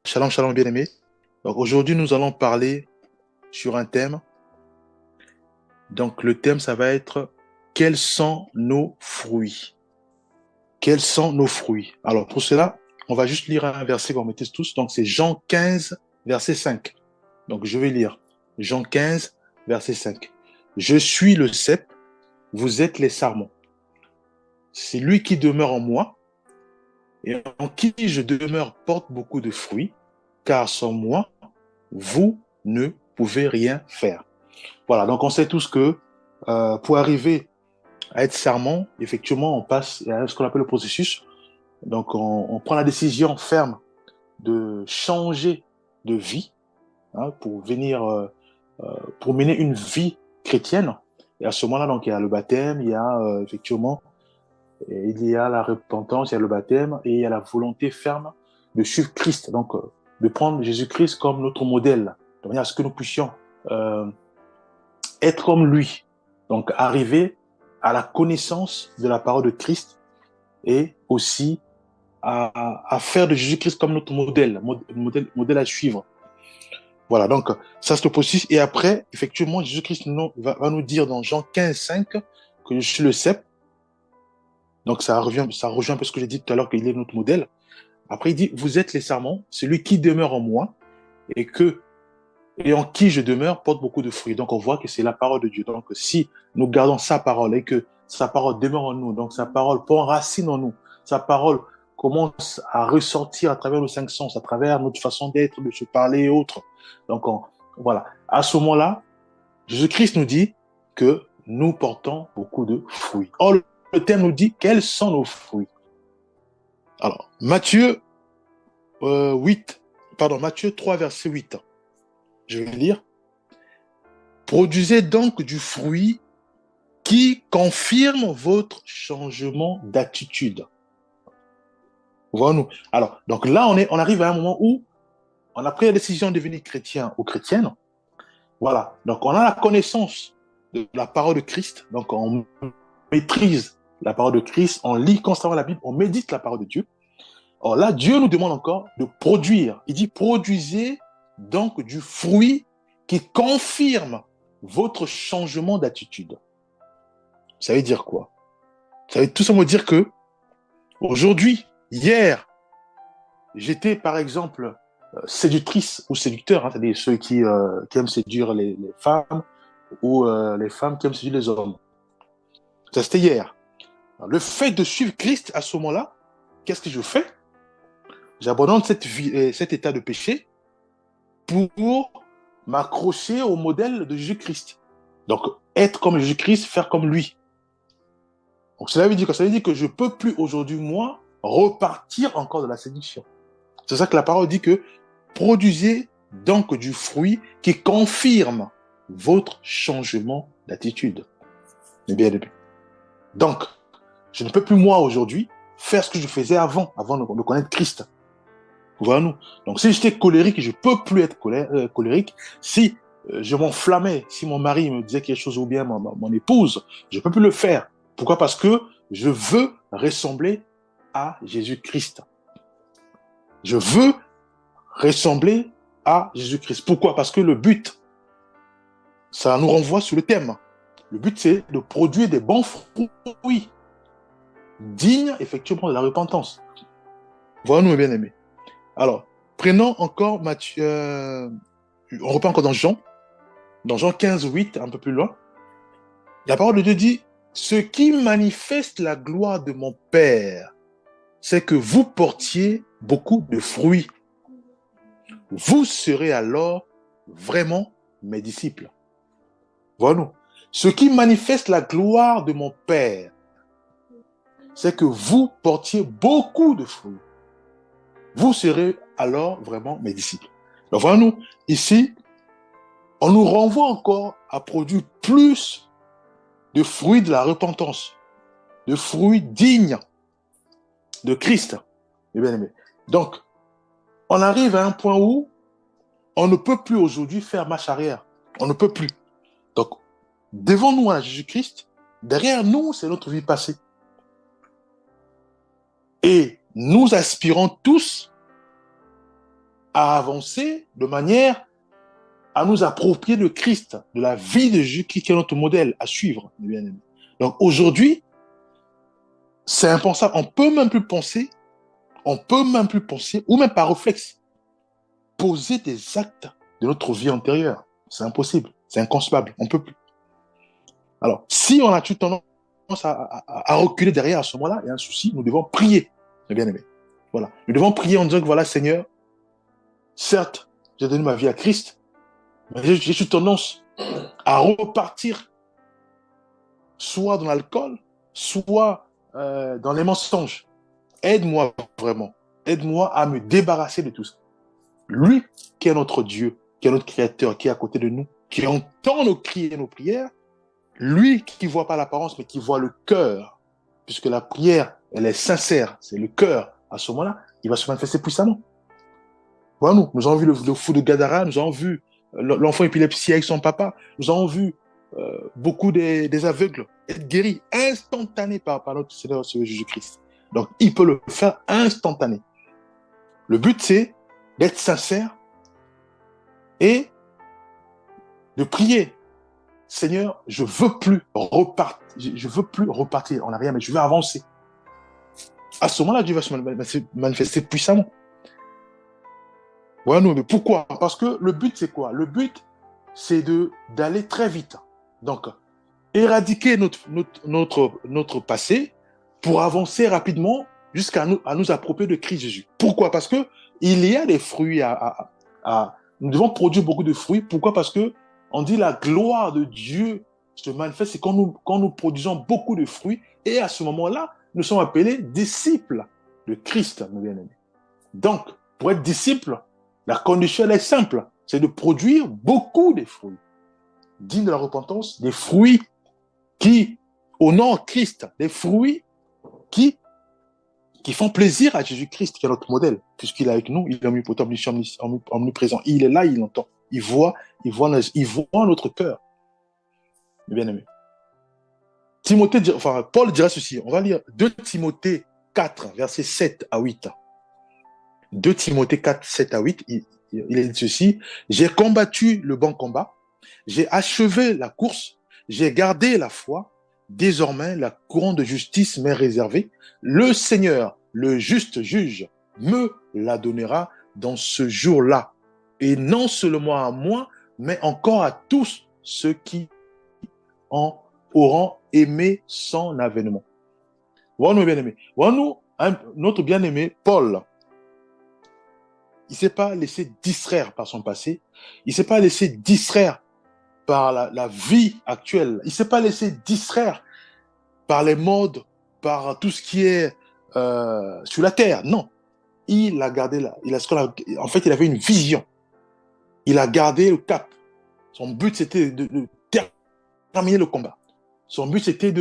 Shalom, shalom, bien-aimés. Donc aujourd'hui, nous allons parler sur un thème. Donc le thème, ça va être quels sont nos fruits? Quels sont nos fruits? Alors pour cela, on va juste lire un verset qu'on maîtrise tous. Donc c'est Jean 15, verset 5. Donc je vais lire Jean 15, verset 5. Je suis le cep, vous êtes les sarments. C'est lui qui demeure en moi et en qui je demeure porte beaucoup de fruits, car sans moi, vous ne pouvez rien faire. Voilà, donc on sait tous que pour arriver à être serment, effectivement, on passe à ce qu'on appelle le processus. Donc on prend la décision ferme de changer de vie, hein, pour venir, pour mener une vie chrétienne. Et à ce moment-là, donc il y a le baptême, il y a effectivement, il y a la repentance, il y a le baptême et il y a la volonté ferme de suivre Christ. Donc de prendre Jésus-Christ comme notre modèle, de manière à ce que nous puissions euh, être comme lui. Donc, arriver à la connaissance de la parole de Christ et aussi à faire de Jésus-Christ comme notre modèle à suivre. Voilà, donc ça c'est le processus. Et après, effectivement, Jésus-Christ va nous dire dans Jean 15, 5 que je suis le cep. Donc ça rejoint un peu ce que j'ai dit tout à l'heure, qu'il est notre modèle. Après, il dit, vous êtes les sarments, celui qui demeure en moi et en qui je demeure porte beaucoup de fruits. Donc on voit que c'est la parole de Dieu. Donc si nous gardons sa parole et que sa parole demeure en nous, donc sa parole prend racine en nous, sa parole commence à ressortir à travers nos cinq sens, à travers notre façon d'être, de se parler et autres. Donc voilà. À ce moment-là, Jésus-Christ nous dit que nous portons beaucoup de fruits. Or, le thème nous dit quels sont nos fruits. Alors, Matthieu 3, verset 8. Je vais lire. Produisez donc du fruit qui confirme votre changement d'attitude. Voyons-nous. Alors, donc là, on arrive à un moment où on a pris la décision de devenir chrétien ou chrétienne. Voilà. Donc, on a la connaissance de la parole de Christ. Donc, on maîtrise la parole de Christ, on lit constamment la Bible, on médite la parole de Dieu. Or là, Dieu nous demande encore de produire. Il dit, produisez donc du fruit qui confirme votre changement d'attitude. Ça veut dire quoi? Ça veut tout simplement dire que aujourd'hui, hier, j'étais par exemple séductrice ou séducteur, hein, c'est-à-dire ceux qui aiment séduire les femmes ou les femmes qui aiment séduire les hommes. Ça, c'était hier. Alors, le fait de suivre Christ à ce moment-là, qu'est-ce que je fais? J'abandonne cet état de péché pour m'accrocher au modèle de Jésus-Christ. Donc, être comme Jésus-Christ, faire comme lui. Donc, cela veut dire que je ne peux plus aujourd'hui, moi, repartir encore de la séduction. C'est ça que la parole dit que produisez donc du fruit qui confirme votre changement d'attitude. Bien aimé. Donc, je ne peux plus, moi, aujourd'hui, faire ce que je faisais avant de connaître Christ. Voyons-nous. Donc, si j'étais colérique, je ne peux plus être colérique. Si je m'enflammais, si mon mari me disait quelque chose ou bien mon épouse, je ne peux plus le faire. Pourquoi? Parce que je veux ressembler à Jésus-Christ. Je veux ressembler à Jésus-Christ. Pourquoi? Parce que le but, ça nous renvoie sur le thème. Le but, c'est de produire des bons fruits, dignes effectivement de la repentance. Voyons-nous, mes bien-aimés. Alors, prenons encore Matthieu, on reprend encore dans Jean 15, 8, un peu plus loin. La parole de Dieu dit, ce qui manifeste la gloire de mon Père, c'est que vous portiez beaucoup de fruits. Vous serez alors vraiment mes disciples. Voilà-nous. Ce qui manifeste la gloire de mon Père, c'est que vous portiez beaucoup de fruits. Vous serez alors vraiment mes disciples. Donc voilà-nous, ici, on nous renvoie encore à produire plus de fruits de la repentance, de fruits dignes de Christ. Bien aimé. Donc, on arrive à un point où on ne peut plus aujourd'hui faire marche arrière. On ne peut plus. Donc, devant nous à Jésus-Christ, derrière nous, c'est notre vie passée. Et nous aspirons tous à avancer de manière à nous approprier de Christ, de la vie de Jésus qui est notre modèle à suivre, mes bien-aimés. Donc aujourd'hui, c'est impensable. On peut même plus penser, ou même par réflexe, poser des actes de notre vie antérieure. C'est impossible, c'est inconcevable, on ne peut plus. Alors, si on a eu tendance à reculer derrière à ce moment-là, il y a un souci, nous devons prier, mes bien-aimés. Voilà. Nous devons prier en disant que voilà, Seigneur, certes, j'ai donné ma vie à Christ, mais j'ai eu tendance à repartir soit dans l'alcool, soit dans les mensonges. Aide-moi vraiment. Aide-moi à me débarrasser de tout ça. Lui qui est notre Dieu, qui est notre Créateur, qui est à côté de nous, qui entend nos cris et nos prières, lui qui ne voit pas l'apparence, mais qui voit le cœur, puisque la prière, elle est sincère, c'est le cœur. À ce moment-là, il va se manifester puissamment. Voilà, nous avons vu le fou de Gadara, nous avons vu l'enfant épileptique avec son papa, nous avons vu beaucoup des aveugles être guéris instantanément par notre Seigneur Jésus-Christ. Donc, il peut le faire instantanément. Le but, c'est d'être sincère et de prier. Seigneur, je veux plus repartir en arrière, mais je veux avancer. À ce moment-là, Dieu va se manifester puissamment. Ouais, non, mais pourquoi? Parce que le but, c'est quoi? Le but, c'est d'aller très vite. Donc, éradiquer notre passé pour avancer rapidement jusqu'à nous approprier de Christ Jésus. Pourquoi? Parce que il y a des fruits nous devons produire beaucoup de fruits. Pourquoi? Parce que on dit la gloire de Dieu se manifeste, c'est quand nous produisons beaucoup de fruits, et à ce moment-là, nous sommes appelés disciples de Christ, mes bien-aimés. Donc, pour être disciple, la condition elle est simple, c'est de produire beaucoup de fruits, dignes de la repentance, des fruits qui honorent Christ, des fruits qui font plaisir à Jésus-Christ, qui est notre modèle, puisqu'il est avec nous, il est omnipotent, omniprésent. Il est là, il entend, il voit notre cœur. Bien-aimé. Paul dira ceci, on va lire 2 Timothée 4, versets 7 à 8. 2 Timothée 4, 7 à 8, il est dit ceci, « J'ai combattu le bon combat, j'ai achevé la course, j'ai gardé la foi, désormais la couronne de justice m'est réservée. Le Seigneur, le juste juge, me la donnera dans ce jour-là, et non seulement à moi, mais encore à tous ceux qui en auront aimé son avènement. » Voilà, nos bien-aimés. Voilà, notre bien-aimé Paul. Il ne s'est pas laissé distraire par son passé. Il ne s'est pas laissé distraire par la vie actuelle. Il ne s'est pas laissé distraire par les modes, par tout ce qui est sur la terre. Non. Il a gardé là. En fait, il avait une vision. Il a gardé le cap. Son but, c'était de terminer le combat. Son but, c'était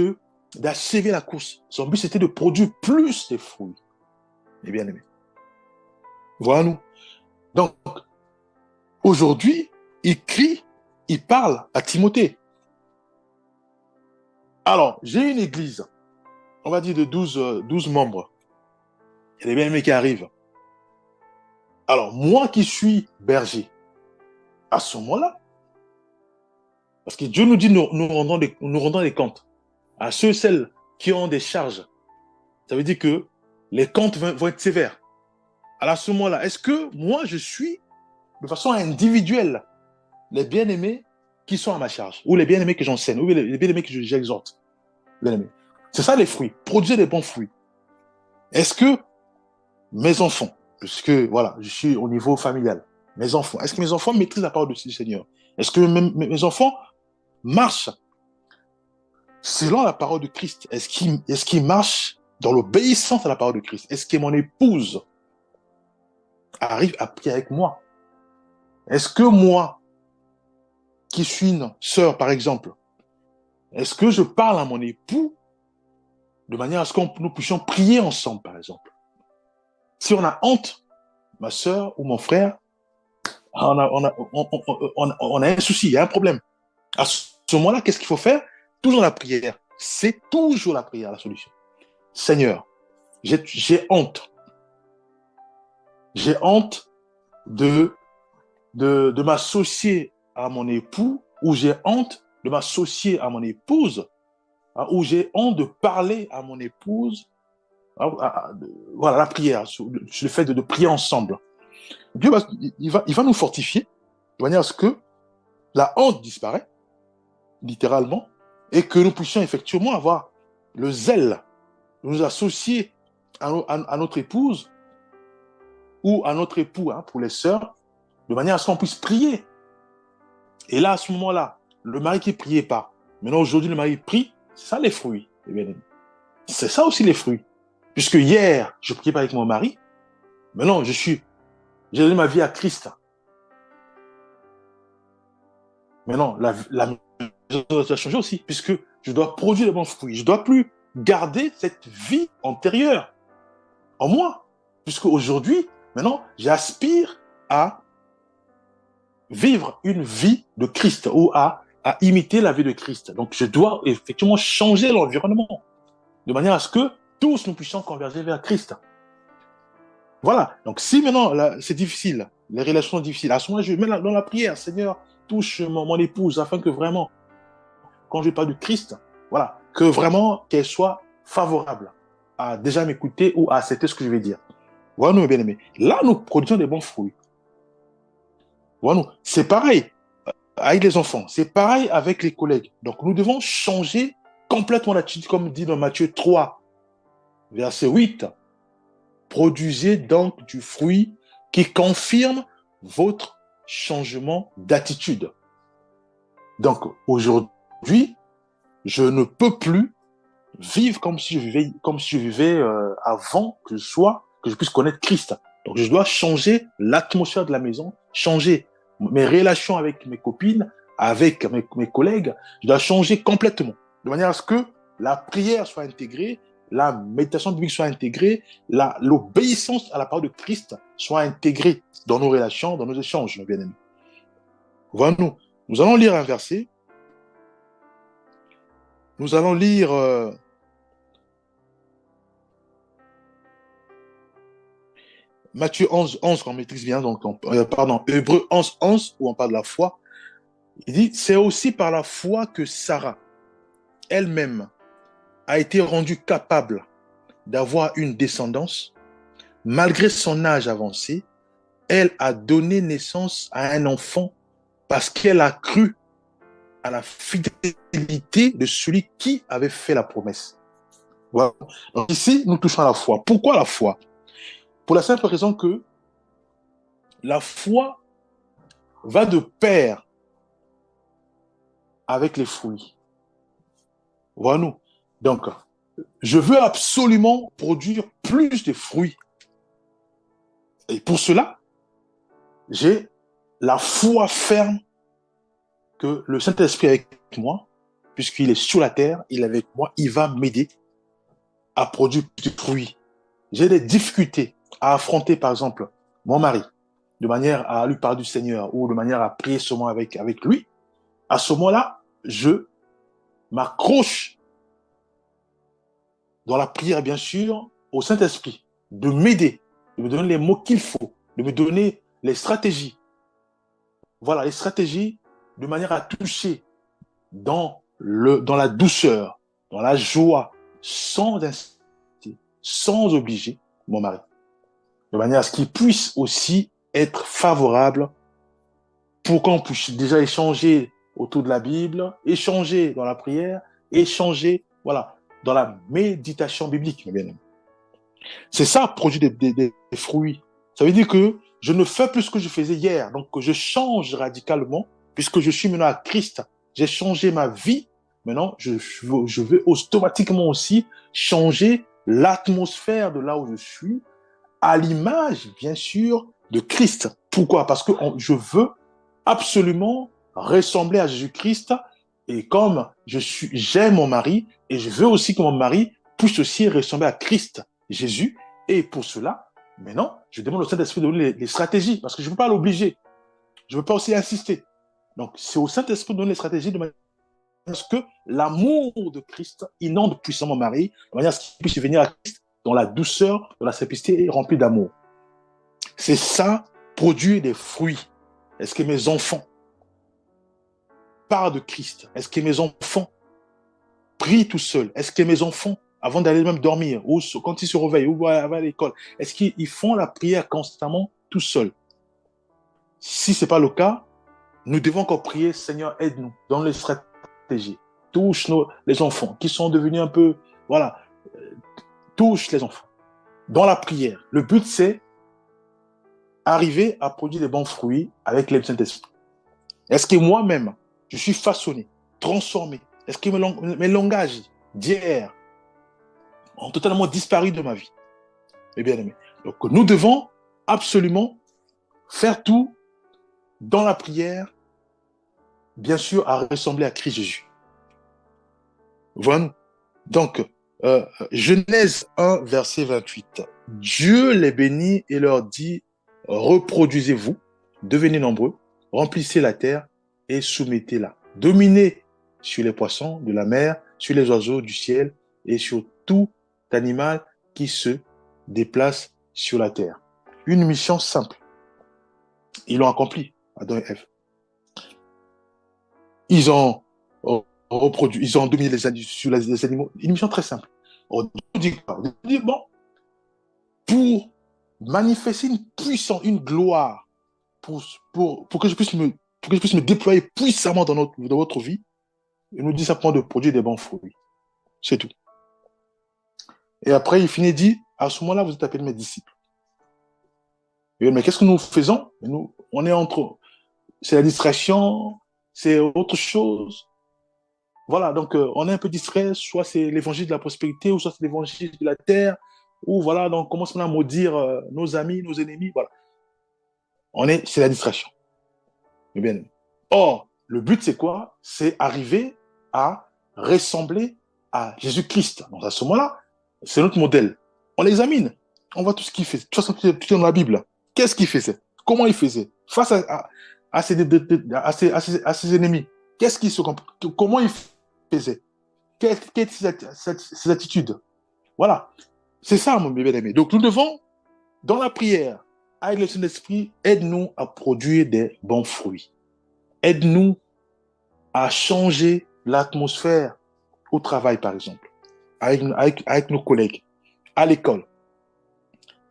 d'achever la course. Son but, c'était de produire plus de fruits. Et bien aimé. Voilà nous. Donc, aujourd'hui, il parle à Timothée. Alors, j'ai une église, on va dire de 12 membres. Il y a des bien-aimés qui arrivent. Alors, moi qui suis berger, à ce moment-là, parce que Dieu nous dit nous rendons des comptes à ceux et celles qui ont des charges. Ça veut dire que les comptes vont être sévères. Alors, à ce moment-là, est-ce que moi, je suis de façon individuelle les bien-aimés qui sont à ma charge, ou les bien-aimés que j'enseigne, ou les bien-aimés que j'exhorte? Bien-aimés. C'est ça les fruits. Produisez des bons fruits. Est-ce que mes enfants, puisque voilà, je suis au niveau familial, est-ce que mes enfants maîtrisent la parole du Seigneur? Est-ce que mes enfants marchent selon la parole de Christ? Est-ce qu'ils marchent dans l'obéissance à la parole de Christ? Est-ce que mon épouse arrive à prier avec moi? Est-ce que moi, qui suis une sœur, par exemple, est-ce que je parle à mon époux de manière à ce que nous puissions prier ensemble, par exemple? Si on a honte, ma sœur ou mon frère, on a un souci, il y a un problème. À ce moment-là, qu'est-ce qu'il faut faire? Toujours la prière. C'est toujours la prière, la solution. Seigneur, j'ai honte. J'ai honte de, de m'associer à mon époux, ou j'ai honte de m'associer à mon épouse, hein, ou j'ai honte de parler à mon épouse. Voilà, la prière, sur le fait de prier ensemble. Dieu il va nous fortifier de manière à ce que la honte disparaît, littéralement, et que nous puissions effectivement avoir le zèle de nous associer à notre épouse ou à notre époux, hein, pour les sœurs, de manière à ce qu'on puisse prier. Et là, à ce moment-là, le mari qui ne priait pas, maintenant aujourd'hui le mari prie, c'est ça les fruits, les bien-aimés. C'est ça aussi les fruits. Puisque hier, je ne priais pas avec mon mari, maintenant j'ai donné ma vie à Christ. Maintenant, la doit changer aussi, puisque je dois produire de bons fruits. Je ne dois plus garder cette vie antérieure en moi. Puisque aujourd'hui, maintenant, j'aspire à vivre une vie de Christ ou à imiter la vie de Christ. Donc, je dois effectivement changer l'environnement de manière à ce que tous nous puissions converger vers Christ. Voilà. Donc, si maintenant c'est difficile, les relations sont difficiles, à ce moment-là, je mets dans la prière, Seigneur, touche mon épouse afin que vraiment, quand je parle du Christ, voilà, que vraiment qu'elle soit favorable à déjà m'écouter ou à accepter ce que je vais dire. Voilà, nous, bien-aimés. Là, nous produisons des bons fruits. Voilà, nous. C'est pareil avec les enfants, c'est pareil avec les collègues. Donc, nous devons changer complètement l'attitude, comme dit dans Matthieu 3, verset 8. Produisez donc du fruit qui confirme votre changement d'attitude. Donc, aujourd'hui, je ne peux plus vivre comme si je vivais avant que je puisse connaître Christ. Donc, je dois changer l'atmosphère de la maison, changer mes relations avec mes copines, avec mes collègues. Je dois changer complètement, de manière à ce que la prière soit intégrée, la méditation biblique soit intégrée, l'obéissance à la parole de Christ soit intégrée dans nos relations, dans nos échanges, mes bien-aimés. Voilà, nous allons lire un verset. Nous allons lire Matthieu 11, 11 qu'on maîtrise bien, donc pardon, Hébreux 11, 11, où on parle de la foi. Il dit, c'est aussi par la foi que Sarah, elle-même, a été rendue capable d'avoir une descendance. Malgré son âge avancé, elle a donné naissance à un enfant parce qu'elle a cru à la fidélité de celui qui avait fait la promesse. Voilà. Donc ici, nous touchons à la foi. Pourquoi la foi? Pour la simple raison que la foi va de pair avec les fruits. Voilà-nous. Donc, je veux absolument produire plus de fruits. Et pour cela, j'ai la foi ferme que le Saint-Esprit est avec moi, puisqu'il est sur la terre, il est avec moi, il va m'aider à produire plus de fruits. J'ai des difficultés à affronter, par exemple, mon mari, de manière à lui parler du Seigneur ou de manière à prier seulement avec lui. À ce moment-là, je m'accroche dans la prière, bien sûr, au Saint-Esprit, de m'aider, de me donner les mots qu'il faut, de me donner les stratégies. Voilà, les stratégies de manière à toucher dans la douceur, dans la joie, sans inciter, sans obliger mon mari. De manière à ce qu'il puisse aussi être favorable pour qu'on puisse déjà échanger autour de la Bible, échanger dans la prière, échanger, voilà, dans la méditation biblique, mes bien-aimés. C'est ça, produire des fruits. Ça veut dire que je ne fais plus ce que je faisais hier, donc que je change radicalement, puisque je suis maintenant à Christ. J'ai changé ma vie. Maintenant, je veux automatiquement aussi changer l'atmosphère de là où je suis, à l'image, bien sûr, de Christ. Pourquoi? Parce que je veux absolument ressembler à Jésus-Christ, et comme j'aime mon mari, et je veux aussi que mon mari puisse aussi ressembler à Christ, Jésus, et pour cela, maintenant, je demande au Saint-Esprit de donner les stratégies, parce que je ne peux pas l'obliger, je ne peux pas aussi insister. Donc, c'est au Saint-Esprit de donner les stratégies de manière à ce que l'amour de Christ inonde puissamment mon mari, de manière à ce qu'il puisse venir à Christ dans la douceur, dans la simplicité et rempli d'amour. C'est ça produire des fruits? Est-ce que mes enfants parlent de Christ? Est-ce que mes enfants prient tout seuls? Est-ce que mes enfants, avant d'aller même dormir, ou quand ils se réveillent, ou à l'école, est-ce qu'ils font la prière constamment tout seuls? Si ce n'est pas le cas, nous devons encore prier, Seigneur, aide-nous dans les stratégies. Touche les enfants qui sont devenus un peu, voilà, touche les enfants dans la prière. Le but, c'est arriver à produire des bons fruits avec l'aide du Saint-Esprit. Est-ce que moi-même, je suis façonné, transformé? Est-ce que mes langages d'hier ont totalement disparu de ma vie? Mes bien-aimés. Donc, nous devons absolument faire tout dans la prière, bien sûr, à ressembler à Christ Jésus. Voilà. Donc, Genèse 1, verset 28. Dieu les bénit et leur dit, reproduisez-vous, devenez nombreux, remplissez la terre et soumettez-la. Dominez sur les poissons de la mer, sur les oiseaux du ciel et sur tout animal qui se déplace sur la terre. Une mission simple. Ils l'ont accompli, Adam et Ève. Ils ont reproduit, ils ont dominé sur les animaux. Une mission très simple. On dit quoi? On dit, bon, pour manifester une puissance, une gloire, pour que je puisse me déployer puissamment dans votre vie, il nous dit simplement de produire des bons fruits. C'est tout. Et après, il finit, dit, à ce moment-là, vous êtes appelés mes disciples. Et mais qu'est-ce que nous faisons? Nous, on est entre, c'est la distraction, c'est autre chose. Voilà, donc on est un peu distrait, soit c'est l'évangile de la prospérité, ou soit c'est l'évangile de la terre, ou voilà, donc on commence à maudire nos amis, nos ennemis, voilà. C'est la distraction. Bien. Or, le but c'est quoi? C'est arriver à ressembler à Jésus-Christ. Donc à ce moment-là, c'est notre modèle. On l'examine, on voit tout ce qu'il fait. De toute façon, tout est dans la Bible. Qu'est-ce qu'il faisait? Comment il faisait? Face à ses ennemis, comment il faisait? Quelles étaient ses attitudes? Voilà. C'est ça, mon bien-aimé. Donc, nous devons, dans la prière, avec le Saint-Esprit, aide-nous à produire des bons fruits. Aide-nous à changer l'atmosphère au travail, par exemple, avec nos collègues, à l'école.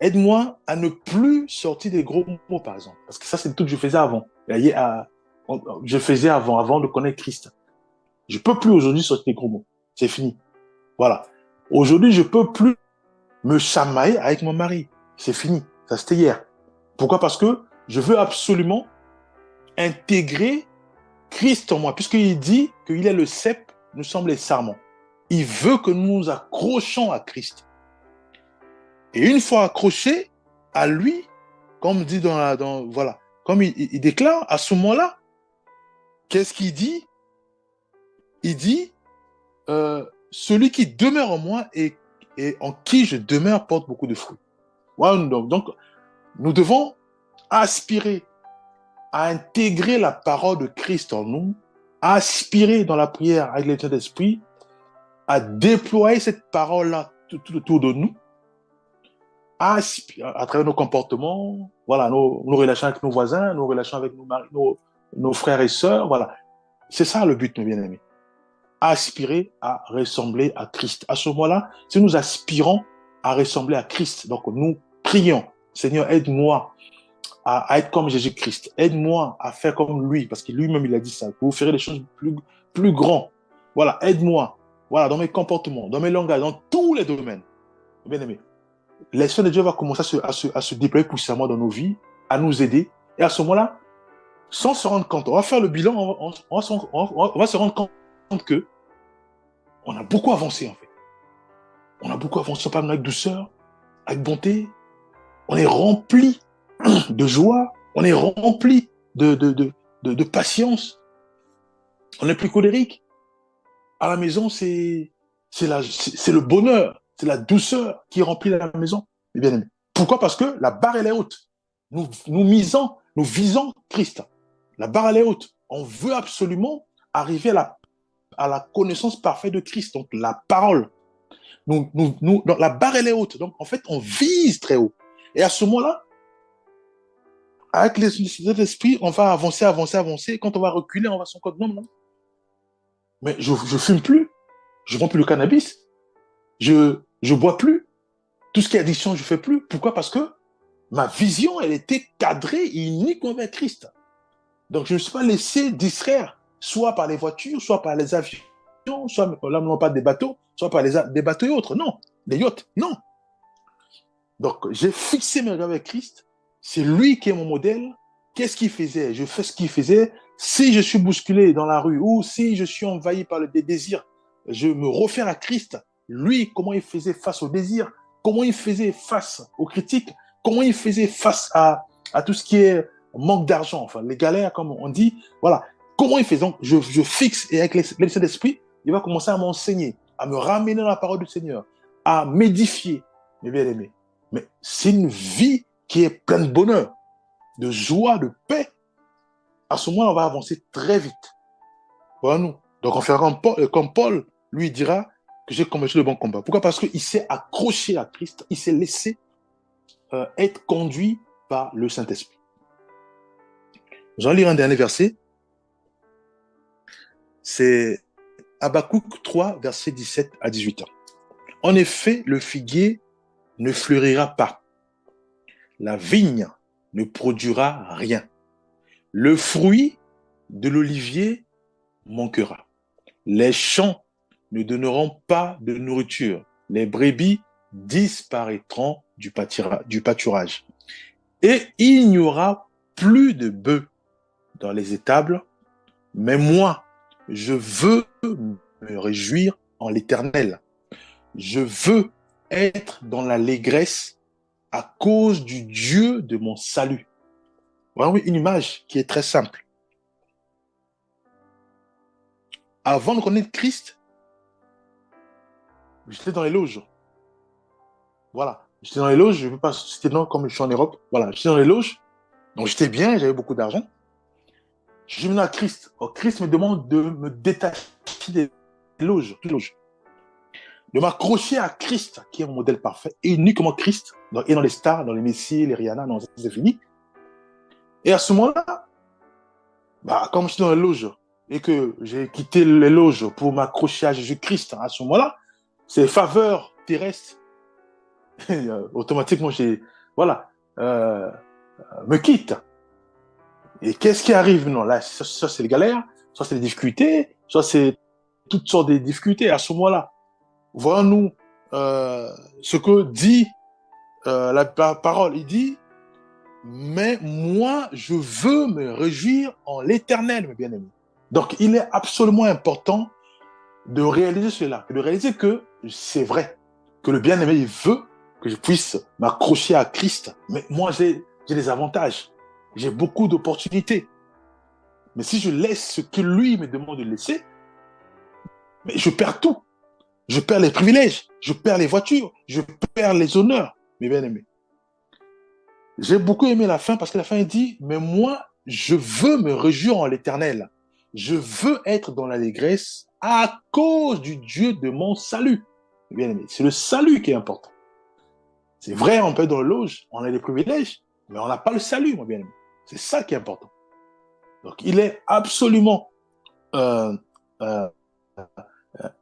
Aide-moi à ne plus sortir des gros mots, par exemple. Parce que ça, c'est tout que je faisais avant. Je faisais avant de connaître Christ. Je ne peux plus aujourd'hui sortir des gros mots. C'est fini. Voilà. Aujourd'hui, je ne peux plus me chamailler avec mon mari. C'est fini. Ça, c'était hier. Pourquoi? Parce que je veux absolument intégrer Christ en moi, puisqu'il dit qu'il est le cep, nous sommes les sarments. Il veut que nous nous accrochions à Christ. Et une fois accrochés à lui, comme dit voilà, comme il déclare, à ce moment-là, qu'est-ce qu'il dit? Il dit, celui qui demeure en moi et en qui je demeure porte beaucoup de fruits. Voilà, donc, nous devons aspirer à intégrer la parole de Christ en nous, à aspirer dans la prière avec l'Esprit d'Esprit, à déployer cette parole-là tout autour de nous, à travers nos comportements, voilà, nos relations avec nos voisins, nos relations avec nos frères et sœurs, voilà. C'est ça le but, mes bien-aimés. Aspirer à ressembler à Christ. À ce moment-là, si nous aspirons à ressembler à Christ, donc nous prions, Seigneur, aide-moi à être comme Jésus-Christ. Aide-moi à faire comme lui, parce que lui-même, il a dit ça. Vous ferez des choses plus grands. Voilà, aide-moi. Voilà, dans mes comportements, dans mes langages, dans tous les domaines. Bien aimé, l'Esprit de Dieu va commencer à se déployer puissamment dans nos vies, à nous aider. Et à ce moment-là, sans se rendre compte, on va faire le bilan, on va se rendre compte que on a beaucoup avancé, en fait. On a beaucoup avancé, pas avec douceur, avec bonté. On est rempli de joie, on est rempli de patience. On est plus colérique. À la maison, c'est le bonheur, c'est la douceur qui remplit la maison. Bien aimé. Pourquoi? Parce que la barre, elle est haute. Nous visons Christ. La barre, elle est haute. On veut absolument arriver à la connaissance parfaite de Christ, donc la parole. Donc, la barre, elle est haute. Donc, en fait, on vise très haut. Et à ce moment-là, avec l'esprit, on va avancer, avancer, avancer. Quand on va reculer, on va son code. Non, non. Mais je fume plus. Je vends plus le cannabis. Je bois plus. Tout ce qui est addiction, je fais plus. Pourquoi? Parce que ma vision, elle était cadrée et uniquement vers Christ. Donc, je ne me suis pas laissé distraire, soit par les voitures, soit par les avions, soit, là, non pas des bateaux, soit par des bateaux et autres. Non, des yachts. Non. Donc, j'ai fixé mes regards avec Christ. C'est lui qui est mon modèle. Qu'est-ce qu'il faisait? Je fais ce qu'il faisait. Si je suis bousculé dans la rue ou si je suis envahi par des désirs, je me réfère à Christ. Lui, comment il faisait face aux désirs, comment il faisait face aux critiques, comment il faisait face à tout ce qui est manque d'argent, enfin les galères, comme on dit. Voilà. Comment il fait? Donc, je fixe et avec l'esprit d'esprit, il va commencer à m'enseigner, à me ramener dans la parole du Seigneur, à m'édifier, mes bien-aimés. Mais c'est une vie qui est pleine de bonheur, de joie, de paix. À ce moment-là, on va avancer très vite. Voilà nous. Donc, on fera comme Paul lui dira que j'ai combattu le bon combat. Pourquoi? Parce qu'il s'est accroché à Christ, il s'est laissé être conduit par le Saint-Esprit. Je vais lire un dernier verset. C'est Habakkuk 3, versets 17 à 18. En effet, le figuier ne fleurira pas. La vigne ne produira rien. Le fruit de l'olivier manquera. Les champs ne donneront pas de nourriture. Les brebis disparaîtront du pâturage. Et il n'y aura plus de bœufs dans les étables. Mais moi, je veux me réjouir en l'Éternel. Je veux être dans l'allégresse à cause du Dieu de mon salut. Voilà une image qui est très simple. Avant de connaître Christ, j'étais dans les loges. Voilà. J'étais dans les loges, je ne veux pas citer non comme je suis en Europe. Voilà, j'étais dans les loges. Donc j'étais bien, j'avais beaucoup d'argent. Je suis venu à Christ. Oh, Christ me demande de me détacher des loges, de m'accrocher à Christ, qui est mon modèle parfait, et uniquement Christ, et dans les stars, dans les Messies, les Rihanna, non, c'est fini. Et à ce moment-là, bah, comme je suis dans les loges, et que j'ai quitté les loges pour m'accrocher à Jésus-Christ, à ce moment-là, ces faveurs terrestres, automatiquement, voilà, me quittent. Et qu'est-ce qui arrive? Non, là, ça c'est les galères, soit c'est les difficultés, soit c'est toutes sortes de difficultés. À ce moment-là, voyons-nous ce que dit la parole. Il dit, mais moi, je veux me réjouir en l'Éternel, mes bien-aimés. Donc, il est absolument important de réaliser cela, de réaliser que c'est vrai, que le bien-aimé, il veut que je puisse m'accrocher à Christ. Mais moi, j'ai des avantages. J'ai beaucoup d'opportunités. Mais si je laisse ce que lui me demande de laisser, mais je perds tout. Je perds les privilèges, je perds les voitures, je perds les honneurs, mes bien-aimés. J'ai beaucoup aimé la fin parce que la fin dit, mais moi, je veux me réjouir en l'Éternel. Je veux être dans l'allégresse à cause du Dieu de mon salut. Mes bien-aimés, c'est le salut qui est important. C'est vrai, on peut être dans le loge, on a des privilèges, mais on n'a pas le salut, mon bien-aimé. C'est ça qui est important. Donc, il est absolument euh, euh,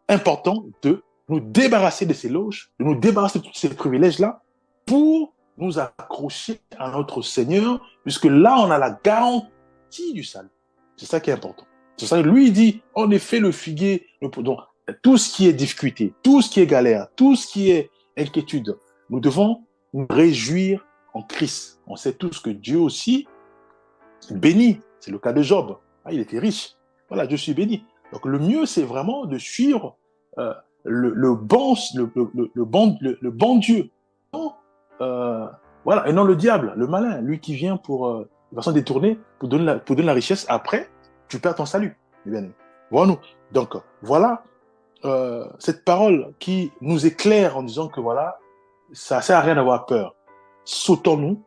important de nous débarrasser de ces loges, de nous débarrasser de tous ces privilèges-là pour nous accrocher à notre Seigneur, puisque là, on a la garantie du salut. C'est ça qui est important. C'est ça que lui dit, en effet, le figuier, donc, tout ce qui est difficulté, tout ce qui est galère, tout ce qui est inquiétude, nous devons nous réjouir en Christ. On sait tous que Dieu aussi bénit. C'est le cas de Job. Ah, il était riche. Voilà, je suis béni. Donc le mieux, c'est vraiment de suivre le bon Dieu. Non, voilà, et non le diable, le malin, lui qui vient de façon détournée pour donner la richesse. Après, tu perds ton salut. Bien, voilà. Donc voilà cette parole qui nous éclaire en disant que voilà, ça ne sert à rien d'avoir peur. Sautons-nous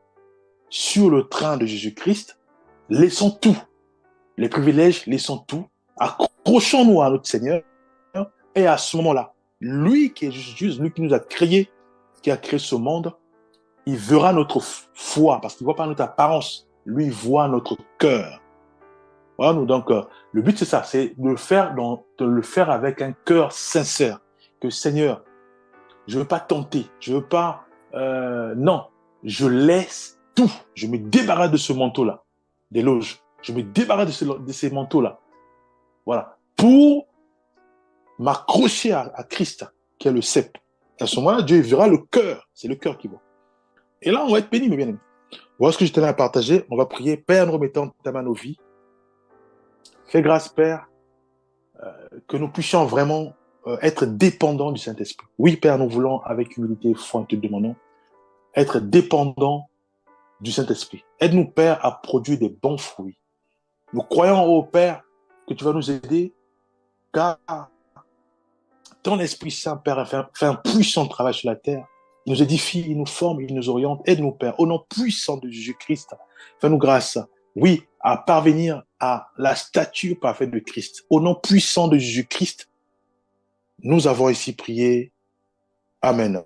sur le train de Jésus-Christ, laissons tout. Les privilèges, laissons tout, accrochons-nous à notre Seigneur, et à ce moment-là, lui qui est juste, lui qui nous a créé, qui a créé ce monde, il verra notre foi, parce qu'il ne voit pas notre apparence, lui voit notre cœur. Voilà, donc, le but, c'est ça, c'est de le faire avec un cœur sincère. Que Seigneur, je ne veux pas tenter, je ne veux pas... non, je laisse tout. Je me débarrasse de ce manteau-là, d'éloge. Je me débarrasse de ces manteaux-là. Voilà. Pour m'accrocher à Christ, qui est le cep. À ce moment-là, Dieu verra le cœur. C'est le cœur qui voit. Et là, on va être béni, mes bien-aimés. Voilà ce que je tenais à partager. On va prier. Père, nous remettons ta main à nos vies. Fais grâce, Père, que nous puissions vraiment être dépendants du Saint-Esprit. Oui, Père, nous voulons, avec humilité et foi, te demandons, être dépendants du Saint-Esprit. Aide-nous, Père, à produire des bons fruits. Nous croyons, ô Père, que tu vas nous aider, car ton Esprit Saint, Père, fait un puissant travail sur la terre. Il nous édifie, il nous forme, il nous oriente. Aide-nous, Père, au nom puissant de Jésus-Christ. Fais-nous grâce, oui, à parvenir à la stature parfaite de Christ. Au nom puissant de Jésus-Christ, nous avons ici prié. Amen.